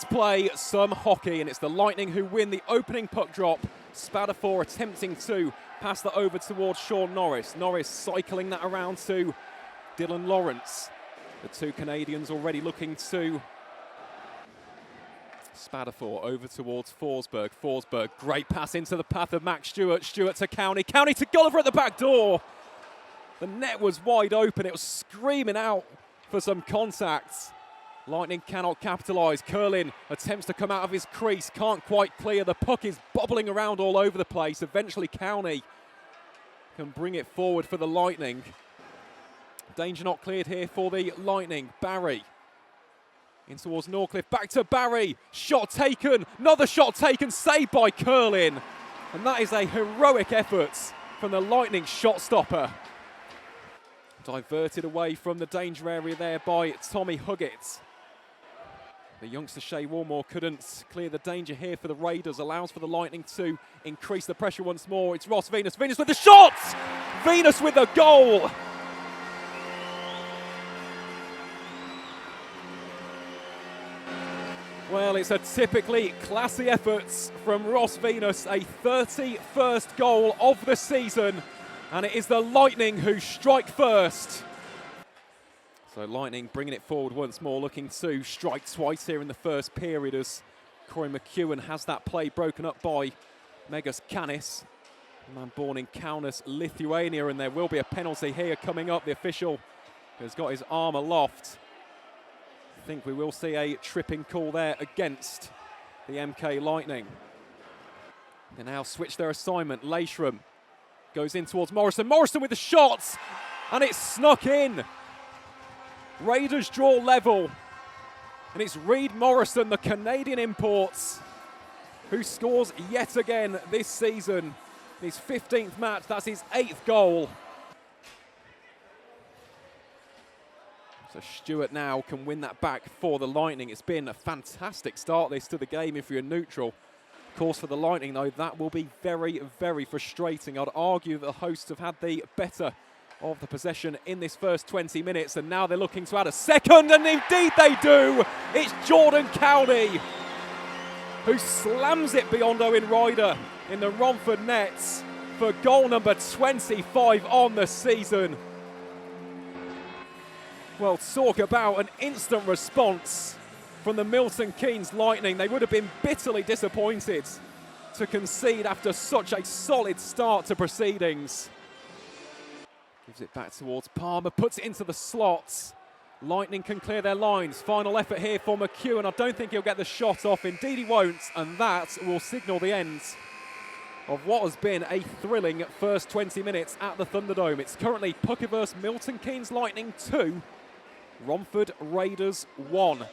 let's play some hockey, and it's the Lightning who win the opening puck drop. Spadafore attempting to pass that over towards Sean Norris. Norris cycling that around to Dylan Lawrence. The two Canadians already looking to Spadafore over towards Forsberg. Forsberg, great pass into the path of Max Stewart. Stewart to Cowney. Cowney to Gulliver at the back door. The net was wide open. It was screaming out for some contacts. Lightning cannot capitalise. Curlin attempts to come out of his crease. Can't quite clear. The puck is bobbling around all over the place. Eventually Cowney can bring it forward for the Lightning. Danger not cleared here for the Lightning. Barry in towards Norcliffe. Back to Barry. Shot taken. Another shot taken. Saved by Curlin. And that is a heroic effort from the Lightning shot stopper. Diverted away from the danger area there by Tommy Huggett. The youngster Shea Warmore couldn't clear the danger here for the Raiders. Allows for the Lightning to increase the pressure once more. It's Ross Venus. Venus with the shot! Venus with the goal! Well, it's a typically classy effort from Ross Venus. A 31st goal of the season. And it is the Lightning who strike first. So Lightning bringing it forward once more, looking to strike twice here in the first period as Corey McEwen has that play broken up by Megas Canis, a man born in Kaunas, Lithuania, and there will be a penalty here coming up. The official has got his arm aloft. I think we will see a tripping call there against the MK Lightning. They now switch their assignment. Leishram goes in towards Morrison. Morrison with the shots, and it's snuck in. Raiders draw level, and it's Reed Morrison, the Canadian imports, who scores yet again this season. His 15th match, that's his 8th goal. So Stewart now can win that back for the Lightning. It's been a fantastic start this to the game if you're neutral. Of course, for the Lightning, though, that will be very, very frustrating. I'd argue that the hosts have had the better of the possession in this first 20 minutes, and now they're looking to add a second, and indeed they do. It's Jordan Cowney who slams it beyond Owen Ryder in the Romford nets for goal number 25 on the season. Well, talk about an instant response from the Milton Keynes Lightning. They would have been bitterly disappointed to concede after such a solid start to proceedings. Gives it back towards Palmer, puts it into the slots. Lightning can clear their lines. Final effort here for McEwen. I don't think he'll get the shot off. Indeed he won't, and that will signal the end of what has been a thrilling first 20 minutes at the Thunderdome. It's currently Puckerverse Milton Keynes Lightning 2, Romford Raiders 1.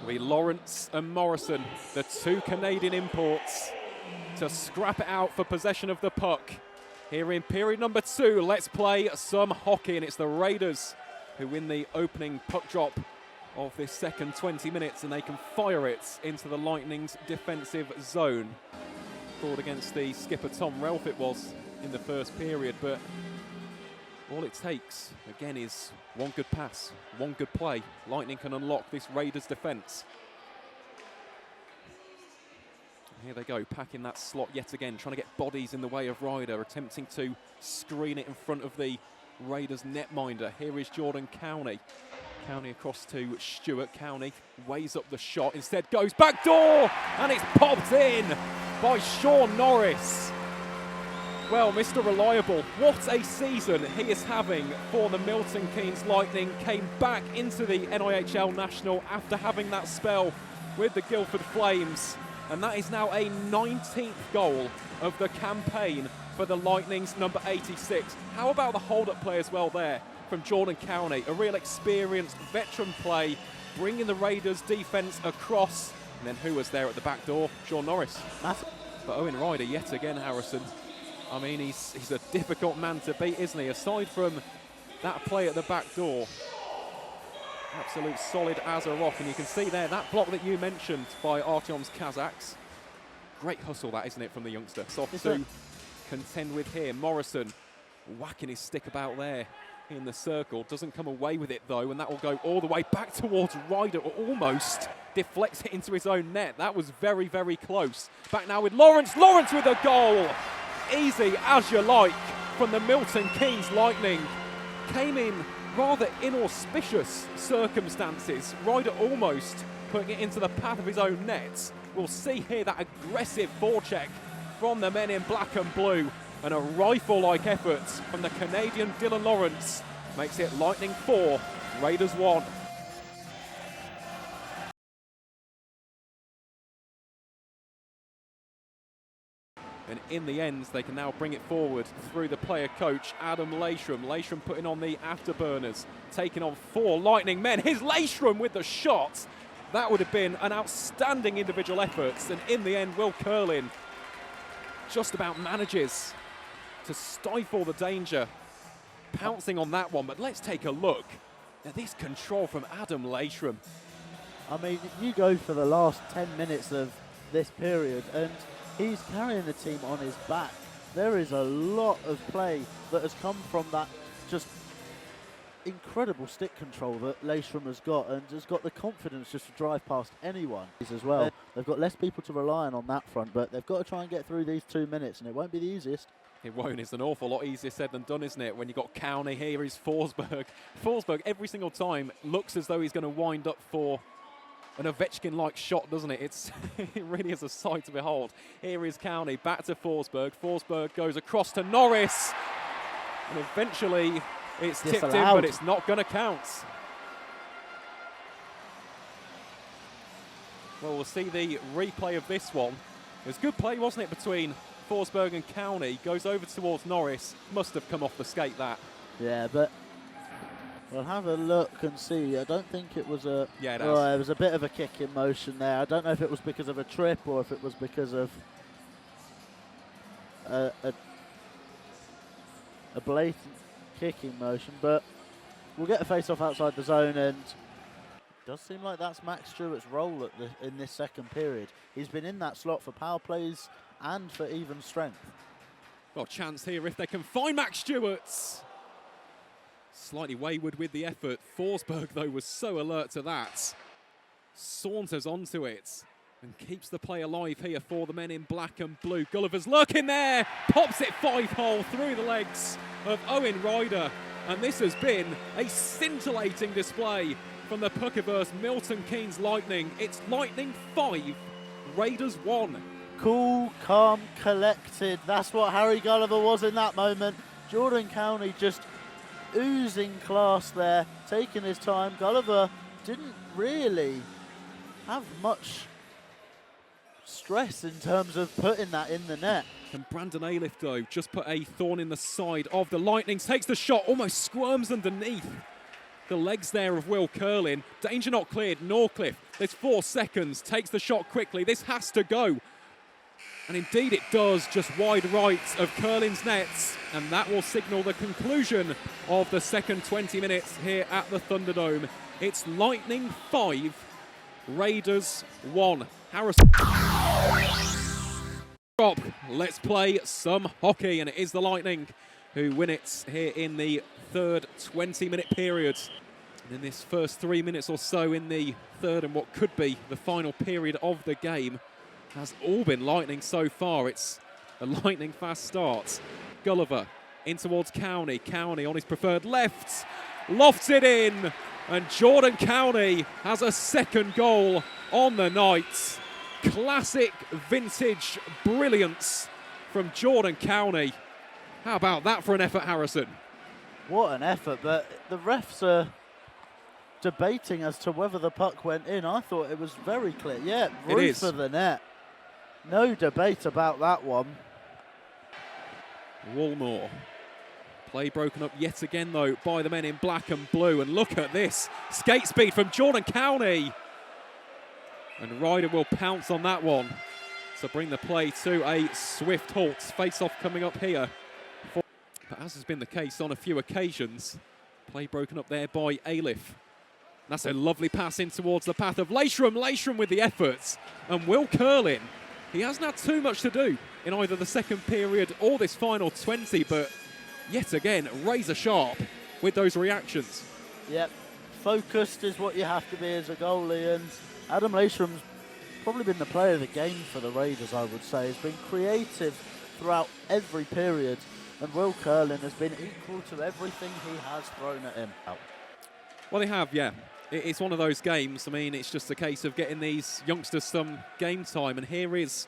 Be Lawrence and Morrison, the two Canadian imports, to scrap it out for possession of the puck. Here in period number 2, let's play some hockey, and it's the Raiders who win the opening puck drop of this second 20 minutes, and they can fire it into the Lightning's defensive zone. Scored against the skipper Tom Relf it was in the first period, but all it takes, again, is one good pass, one good play. Lightning can unlock this Raiders defence. Here they go, packing that slot yet again, trying to get bodies in the way of Ryder, attempting to screen it in front of the Raiders netminder. Here is Jordan Cowney. Cowney across to Stewart. Cowney weighs up the shot, instead goes back door, and it's popped in by Sean Norris. Well, Mr. Reliable, what a season he is having for the Milton Keynes Lightning. Came back into the NIHL National after having that spell with the Guildford Flames. And that is now a 19th goal of the campaign for the Lightning's number 86. How about the hold-up play as well there from Jordan Cowney? A real experienced veteran play, bringing the Raiders' defence across. And then who was there at the back door? Sean Norris. But Owen Ryder yet again, Harrison. I mean, he's a difficult man to beat, isn't he? Aside from that play at the back door, absolute solid as a rock. And you can see there, that block that you mentioned by Artyom's Kazakhs. Great hustle that, isn't it, from the youngster? Soft to contend with here. Morrison whacking his stick about there. in the circle. Doesn't come away with it though, and that will go all the way back towards Ryder, or almost deflects it into his own net. That was very, very close. Back now with Lawrence. Lawrence with a goal. Easy as you like from the Milton Keynes Lightning. Came in rather inauspicious circumstances. Ryder almost putting it into the path of his own net. We'll see here that aggressive forecheck from the men in black and blue, and a rifle-like effort from the Canadian Dylan Lawrence makes it Lightning 4, Raiders 1. And in the end, they can now bring it forward through the player coach, Adam Leishram. Leishram putting on the afterburners, taking on 4 Lightning men. Here's Leishram with the shot. That would have been an outstanding individual effort. And in the end, Will Curlin just about manages to stifle the danger, pouncing on that one. But let's take a look at this control from Adam Leishram. I mean, you go for the last 10 minutes of this period and he's carrying the team on his back. There is a lot of play that has come from that just incredible stick control that Leishram has got, and has got the confidence just to drive past anyone as well. They've got less people to rely on that front, but they've got to try and get through these 2 minutes, and it won't be the easiest. It won't. It's an awful lot easier said than done, isn't it? When you've got Cowney, here is Forsberg. Forsberg, every single time, looks as though he's going to wind up for an Ovechkin-like shot, doesn't it? It really is a sight to behold. Here is Cowney, back to Forsberg. Forsberg goes across to Norris, and eventually it's tipped in, but it's not going to count. Well, we'll see the replay of this one. It was good play, wasn't it, between Forsberg and Cowney. Goes over towards Norris. Must have come off the skate, that. Yeah, but we'll have a look and see. I don't think it was a... Yeah, it has. It was a bit of a kick in motion there. I don't know if it was because of a trip or if it was because of a blatant kicking motion, but we'll get a face-off outside the zone, and it does seem like that's Max Stewart's role in this second period. He's been in that slot for power plays and for even strength. Well, chance here if they can find Max Stewart. Slightly wayward with the effort. Forsberg, though, was so alert to that. Saunters onto it and keeps the play alive here for the men in black and blue. Gulliver's lurking there, pops it 5-hole through the legs of Owen Ryder. And this has been a scintillating display from the puck-averse Milton Keynes Lightning. It's Lightning 5, Raiders 1. Cool, calm, collected. That's what Harry Gulliver was in that moment. Jordan Cowney just oozing class there, taking his time. Gulliver didn't really have much stress in terms of putting that in the net. And Brandon Ailiff, though, just put a thorn in the side of the Lightning. Takes the shot, almost squirms underneath the legs there of Will Curlin. Danger not cleared, Norcliffe. There's 4 seconds, takes the shot quickly. This has to go. And indeed it does, just wide right of Curlin's nets. And that will signal the conclusion of the second 20 minutes here at the Thunderdome. It's Lightning 5, Raiders 1. Harrison. Let's play some hockey, and it is the Lightning who win it here in the third 20-minute period. And in this first 3 minutes or so in the third and what could be the final period of the game has all been Lightning so far. It's a lightning fast start. Gulliver in towards Cowney. Cowney on his preferred left, lofts it in, and Jordan Cowney has a second goal on the night. Classic vintage brilliance from Jordan Cowney. How about that for an effort, Harrison? What an effort, but the refs are debating as to whether the puck went in. I thought it was very clear. Yeah, roof of the net. No debate about that one. Walmore. Play broken up yet again, though, by the men in black and blue. And look at this. Skate speed from Jordan Cowney. And Ryder will pounce on that one to bring the play to a swift halt. Face-off coming up here. But as has been the case on a few occasions, play broken up there by Ailiff. That's a lovely pass in towards the path of Leishram. Leishram with the efforts. And Will Curlin, he hasn't had too much to do in either the second period or this final 20, but yet again, razor sharp with those reactions. Yep, focused is what you have to be as a goalie, and Adam Laceram's probably been the player of the game for the Raiders, I would say. He's been creative throughout every period, and Will Curlin has been equal to everything he has thrown at him. Well, they have, yeah. It's one of those games. I mean, it's just a case of getting these youngsters some game time, and here is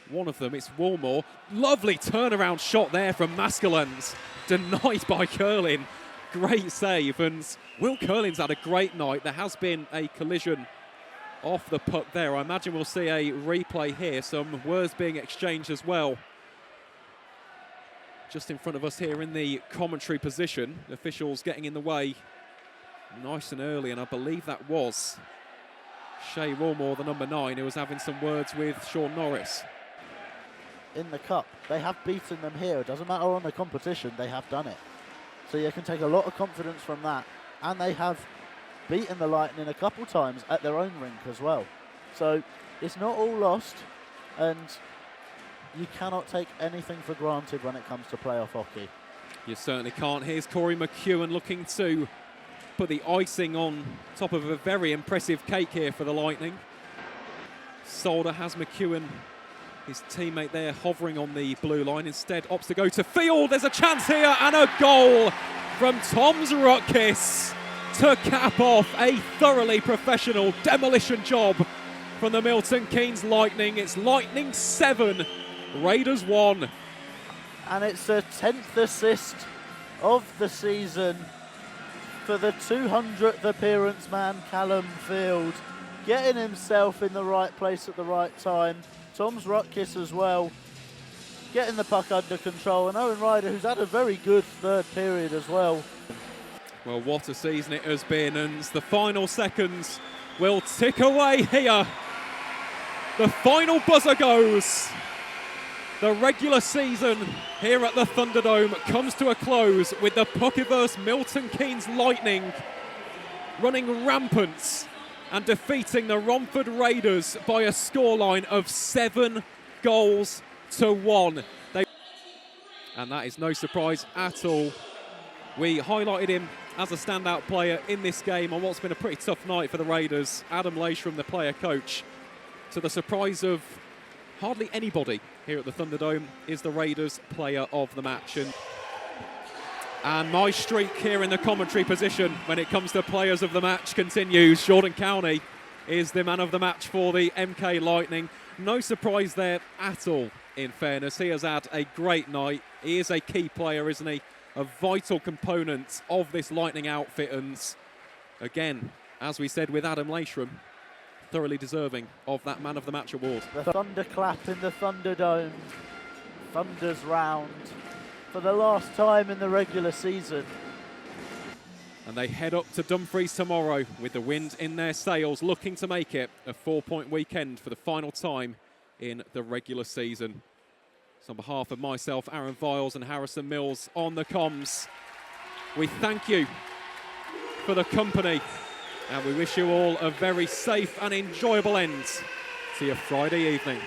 one of them. It's Woolmore. Lovely turnaround shot there from Maskelyne, denied by Curlin. Great save, and Will Curlin's had a great night. There has been a collision off the puck there. I imagine we'll see a replay here. Some words being exchanged as well. Just in front of us here in the commentary position. The officials getting in the way nice and early, and I believe that was Shea Woolmore, the number 9, who was having some words with Sean Norris. In the cup, they have beaten them here. It doesn't matter on the competition, they have done it. So you can take a lot of confidence from that. And they have beaten the Lightning a couple times at their own rink as well. So it's not all lost, and you cannot take anything for granted when it comes to playoff hockey. You certainly can't. Here's Corey McEwen looking to put the icing on top of a very impressive cake here for the Lightning. Solder has McEwen, his teammate there, hovering on the blue line. Instead opts to go to field. There's a chance here, and a goal from Toms Rutkis to cap off a thoroughly professional demolition job from the Milton Keynes Lightning. It's Lightning 7, Raiders 1. And it's a 10th assist of the season for the 200th appearance man, Callum Field, getting himself in the right place at the right time. Toms Rutkis as well, getting the puck under control, and Owen Ryder, who's had a very good third period as well. Well, what a season it has been, and the final seconds will tick away here. The final buzzer goes. The regular season here at the Thunderdome comes to a close with the Puckyverse Milton Keynes Lightning running rampant and defeating the Romford Raiders by a scoreline of 7-1. And that is no surprise at all. We highlighted him as a standout player in this game on what's been a pretty tough night for the Raiders. Adam Laceram, the player coach, to the surprise of hardly anybody here at the Thunderdome, is the Raiders player of the match. And my streak here in the commentary position when it comes to players of the match continues. Jordan Cowney is the man of the match for the MK Lightning. No surprise there at all, in fairness. He has had a great night. He is a key player, isn't he? A vital component of this Lightning outfit. And again, as we said with Adam Laceram, thoroughly deserving of that man of the match award. The thunderclap in the Thunderdome. Thunders round for the last time in the regular season. And they head up to Dumfries tomorrow with the wind in their sails, looking to make it a 4-point weekend for the final time in the regular season. So on behalf of myself, Aaron Viles and Harrison Mills on the comms, we thank you for the company, and we wish you all a very safe and enjoyable end to your Friday evening.